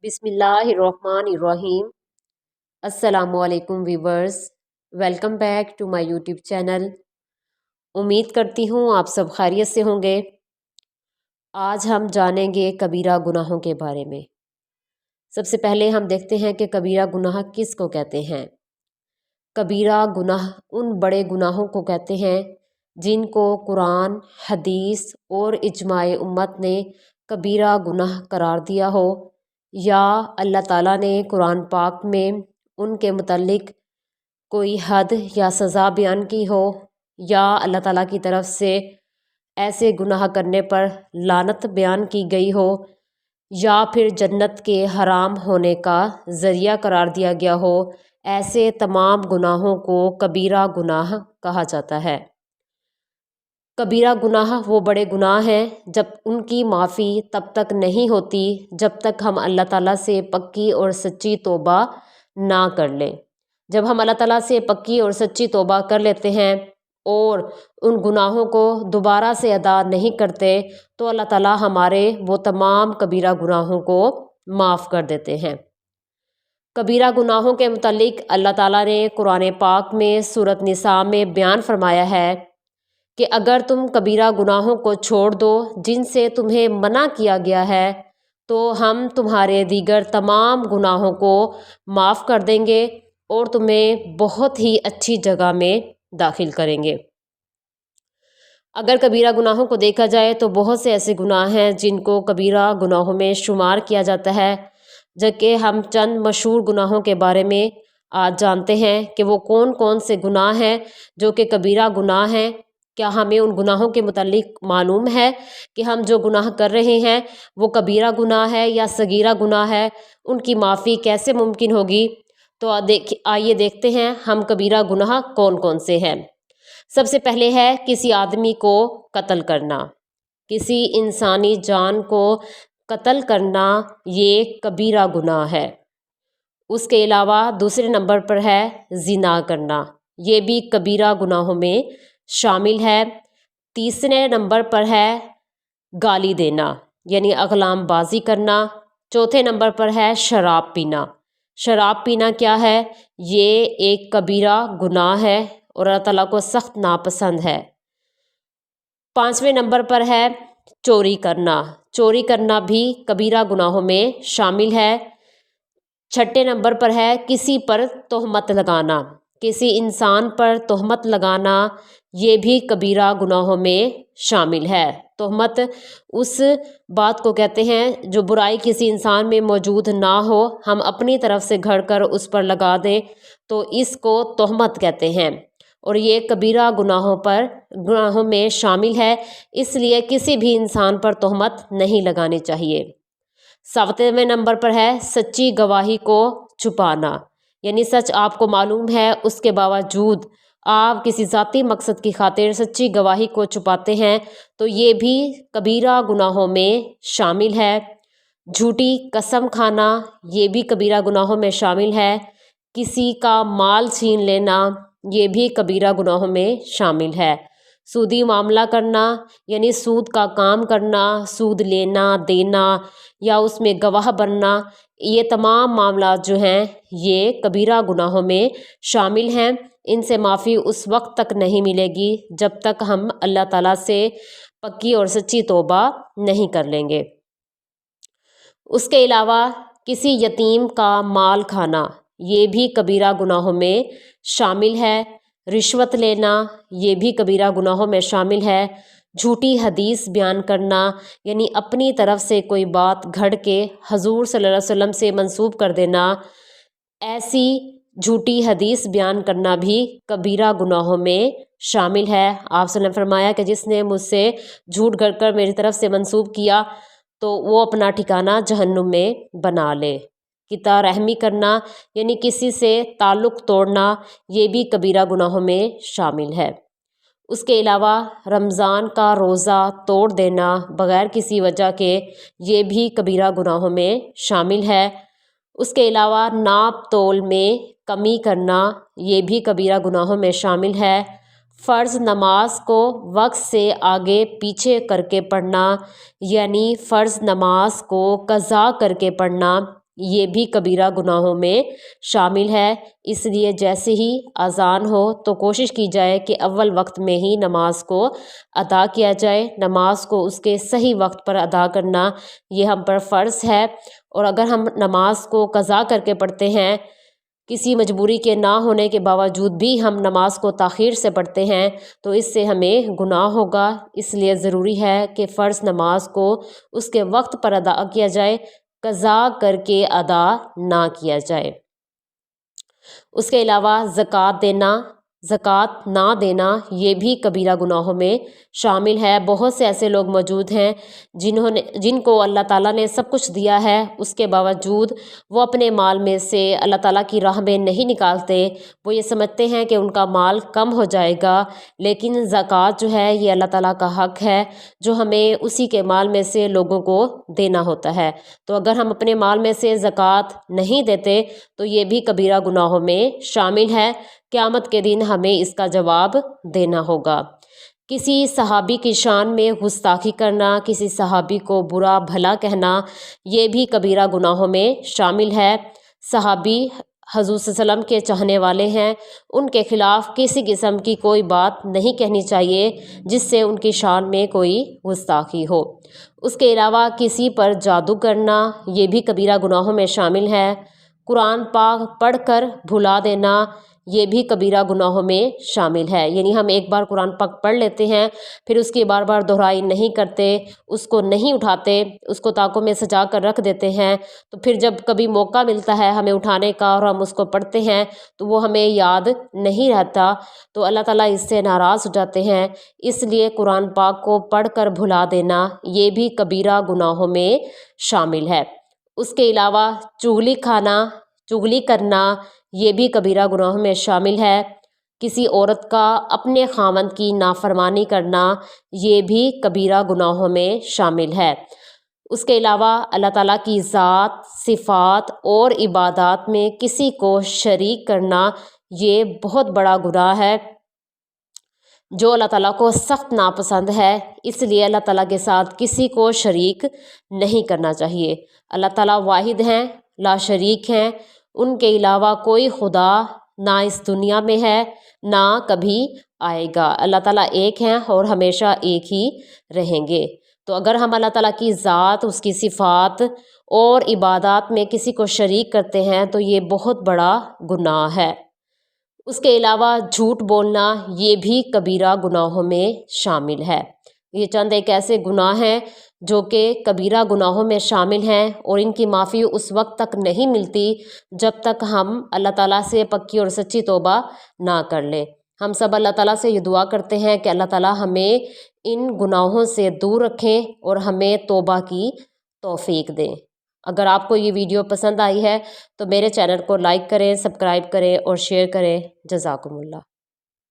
बिस्मिल्लाहिर्रहमानिर्रहीम। अस्सलामुअलैकुम viewers, welcome back to my YouTube channel. उम्मीद करती हूँ आप सब खैरियत से होंगे। आज हम जानेंगे कबीरा गुनाहों के बारे में। सबसे पहले हम देखते हैं कि कबीरा गुनाह किसको कहते हैं। कबीरा गुनाह उन बड़े गुनाहों को कहते हैं जिनको कुरान, हदीस और इजमाए उम्मत ने कबीरा गुनाह करार दिया हो, या अल्लाह ताला ने कुरान पाक में उनके मुतल्लिक कोई हद या सज़ा बयान की हो, या अल्लाह ताला की तरफ से ऐसे गुनाह करने पर लानत बयान की गई हो, या फिर जन्नत के हराम होने का ज़रिया करार दिया गया हो। ऐसे तमाम गुनाहों को कबीरा गुनाह कहा जाता है। कबीरा गुनाह वो बड़े गुनाह हैं जब उनकी माफ़ी तब तक नहीं होती जब तक हम अल्लाह ताला से पक्की और सच्ची तौबा ना कर लें। जब हम अल्लाह ताला से पक्की और सच्ची तौबा कर लेते हैं और उन गुनाहों को दोबारा से अदा नहीं करते, तो अल्लाह ताला हमारे वो तमाम कबीरा गुनाहों को माफ़ कर देते हैं। कबीरा गुनाहों के मुतालिक अल्लाह ताला ने कुरान पाक में सूरत निसा में बयान फरमाया है कि अगर तुम कबीरा गुनाहों को छोड़ दो जिनसे तुम्हें मना किया गया है, तो हम तुम्हारे दीगर तमाम गुनाहों को माफ़ कर देंगे और तुम्हें बहुत ही अच्छी जगह में दाखिल करेंगे। अगर कबीरा गुनाहों को देखा जाए तो बहुत से ऐसे गुनाह हैं जिनको कबीरा गुनाहों में शुमार किया जाता है, जबकि हम चंद मशहूर गुनाहों के बारे में आज जानते हैं कि वो कौन कौन से गुनाह हैं जो कि कबीरा गुनाह हैं। क्या हमें उन गुनाहों के मुतालिक मालूम है कि हम जो गुनाह कर रहे हैं वो कबीरा गुनाह है या सगीरा गुनाह है? उनकी माफ़ी कैसे मुमकिन होगी? तो आइए देखते हैं हम कबीरा गुनाह कौन कौन से हैं। सबसे पहले है किसी आदमी को कत्ल करना। किसी इंसानी जान को कत्ल करना ये कबीरा गुनाह है। उसके अलावा दूसरे नंबर पर है जिना करना, ये भी कबीरा गुनाहों में शामिल है। तीसरे नंबर पर है गाली देना यानी अगलाम बाजी करना। चौथे नंबर पर है शराब पीना। शराब पीना क्या है? ये एक कबीरा गुनाह है और अल्लाह ताला को सख्त नापसंद है। पांचवें नंबर पर है चोरी करना। चोरी करना भी कबीरा गुनाहों में शामिल है। छठे नंबर पर है किसी पर तोहमत लगाना। किसी इंसान पर तोहमत लगाना ये भी कबीरा गुनाहों में शामिल है। तोहमत उस बात को कहते हैं जो बुराई किसी इंसान में मौजूद ना हो, हम अपनी तरफ से घड़ कर उस पर लगा दें, तो इसको तोहमत कहते हैं और ये कबीरा गुनाहों में शामिल है। इसलिए किसी भी इंसान पर तोहमत नहीं लगानी चाहिए। सातवें नंबर पर है सच्ची गवाही को छुपाना, यानी सच आपको मालूम है उसके बावजूद आप किसी ज़ाती मकसद की खातिर सच्ची गवाही को छुपाते हैं, तो ये भी कबीरा गुनाहों में शामिल है। झूठी कसम खाना ये भी कबीरा गुनाहों में शामिल है। किसी का माल छीन लेना ये भी कबीरा गुनाहों में शामिल है। सूदी मामला करना यानी सूद का काम करना, सूद लेना देना या उसमें गवाह बनना, ये तमाम मामला जो हैं ये कबीरा गुनाहों में शामिल हैं। इनसे माफ़ी उस वक्त तक नहीं मिलेगी जब तक हम अल्लाह ताला से पक्की और सच्ची तौबा नहीं कर लेंगे। उसके अलावा किसी यतीम का माल खाना ये भी कबीरा गुनाहों में शामिल है। रिश्वत लेना ये भी कबीरा गुनाहों में शामिल है। झूठी हदीस बयान करना यानी अपनी तरफ से कोई बात घड़ के हजूर सल्लल्लाहु अलैहि वसल्लम से मंसूब कर देना, ऐसी झूठी हदीस बयान करना भी कबीरा गुनाहों में शामिल है। आप सल्लल्लाहु अलैहि वसल्लम ने फरमाया कि जिसने मुझसे झूठ गढ़ कर मेरी तरफ से मंसूब किया तो वो अपना ठिकाना जहन्नुम में बना ले। किता रहमी करना यानी किसी से ताल्लुक़ तोड़ना ये भी कबीरा गुनाहों में शामिल है। उसके अलावा रमज़ान का रोज़ा तोड़ देना बग़ैर किसी वजह के ये भी कबीरा गुनाहों में शामिल है। उसके अलावा नाप तोल में कमी करना ये भी कबीरा गुनाहों में शामिल है। फ़र्ज़ नमाज को वक्त से आगे पीछे करके पढ़ना यानी फ़र्ज़ नमाज को क़ज़ा करके पढ़ना یہ بھی کبیرہ گناہوں میں شامل ہے۔ اس لیے جیسے ہی اذان ہو تو کوشش کی جائے کہ اول وقت میں ہی نماز کو ادا کیا جائے۔ نماز کو اس کے صحیح وقت پر ادا کرنا یہ ہم پر فرض ہے، اور اگر ہم نماز کو قضا کر کے پڑھتے ہیں، کسی مجبوری کے نہ ہونے کے باوجود بھی ہم نماز کو تاخیر سے پڑھتے ہیں تو اس سے ہمیں گناہ ہوگا۔ اس لیے ضروری ہے کہ فرض نماز کو اس کے وقت پر ادا کیا جائے، قضا کر کے ادا نہ کیا جائے۔ اس کے علاوہ زکوٰۃ نہ دینا یہ بھی کبیرہ گناہوں میں شامل ہے۔ بہت سے ایسے لوگ موجود ہیں جن کو اللہ تعالیٰ نے سب کچھ دیا ہے، اس کے باوجود وہ اپنے مال میں سے اللہ تعالیٰ کی راہ میں نہیں نکالتے۔ وہ یہ سمجھتے ہیں کہ ان کا مال کم ہو جائے گا، لیکن زکوٰۃ جو ہے یہ اللہ تعالیٰ کا حق ہے جو ہمیں اسی کے مال میں سے لوگوں کو دینا ہوتا ہے۔ تو اگر ہم اپنے مال میں سے زکوٰۃ نہیں دیتے تو یہ بھی کبیرہ گناہوں میں شامل ہے۔ قیامت کے دن ہمیں اس کا جواب دینا ہوگا۔ کسی صحابی کی شان میں گستاخی کرنا، کسی صحابی کو برا بھلا کہنا یہ بھی کبیرہ گناہوں میں شامل ہے۔ صحابی حضور صلی اللہ علیہ وسلم کے چاہنے والے ہیں، ان کے خلاف کسی قسم کی کوئی بات نہیں کہنی چاہیے جس سے ان کی شان میں کوئی گستاخی ہو۔ اس کے علاوہ کسی پر جادو کرنا یہ بھی کبیرہ گناہوں میں شامل ہے۔ قرآن پاک پڑھ کر بھلا دینا یہ بھی کبیرہ گناہوں میں شامل ہے، یعنی ہم ایک بار قرآن پاک پڑھ لیتے ہیں، پھر اس کی بار بار دہرائی نہیں کرتے، اس کو نہیں اٹھاتے، اس کو طاقوں میں سجا کر رکھ دیتے ہیں، تو پھر جب کبھی موقع ملتا ہے ہمیں اٹھانے کا اور ہم اس کو پڑھتے ہیں تو وہ ہمیں یاد نہیں رہتا، تو اللہ تعالیٰ اس سے ناراض ہو جاتے ہیں۔ اس لیے قرآن پاک کو پڑھ کر بھلا دینا یہ بھی کبیرہ گناہوں میں شامل ہے۔ اس کے علاوہ چغلی کرنا یہ بھی کبیرہ گناہوں میں شامل ہے۔ کسی عورت کا اپنے خاوند کی نافرمانی کرنا یہ بھی کبیرہ گناہوں میں شامل ہے۔ اس کے علاوہ اللہ تعالیٰ کی ذات، صفات اور عبادات میں کسی کو شریک کرنا یہ بہت بڑا گناہ ہے جو اللہ تعالیٰ کو سخت ناپسند ہے۔ اس لیے اللہ تعالیٰ کے ساتھ کسی کو شریک نہیں کرنا چاہیے۔ اللہ تعالیٰ واحد ہیں، لا شریک ہیں، ان کے علاوہ کوئی خدا نہ اس دنیا میں ہے نہ کبھی آئے گا۔ اللہ تعالیٰ ایک ہیں اور ہمیشہ ایک ہی رہیں گے۔ تو اگر ہم اللہ تعالیٰ کی ذات، اس کی صفات اور عبادات میں کسی کو شریک کرتے ہیں تو یہ بہت بڑا گناہ ہے۔ اس کے علاوہ جھوٹ بولنا یہ بھی کبیرہ گناہوں میں شامل ہے۔ یہ چند ایک ایسے گناہ ہیں جو کہ کبیرہ گناہوں میں شامل ہیں، اور ان کی معافی اس وقت تک نہیں ملتی جب تک ہم اللہ تعالیٰ سے پکی اور سچی توبہ نہ کر لیں۔ ہم سب اللہ تعالیٰ سے یہ دعا کرتے ہیں کہ اللہ تعالیٰ ہمیں ان گناہوں سے دور رکھیں اور ہمیں توبہ کی توفیق دیں۔ اگر آپ کو یہ ویڈیو پسند آئی ہے تو میرے چینل کو لائک کریں، سبسکرائب کریں اور شیئر کریں۔ جزاکم اللہ۔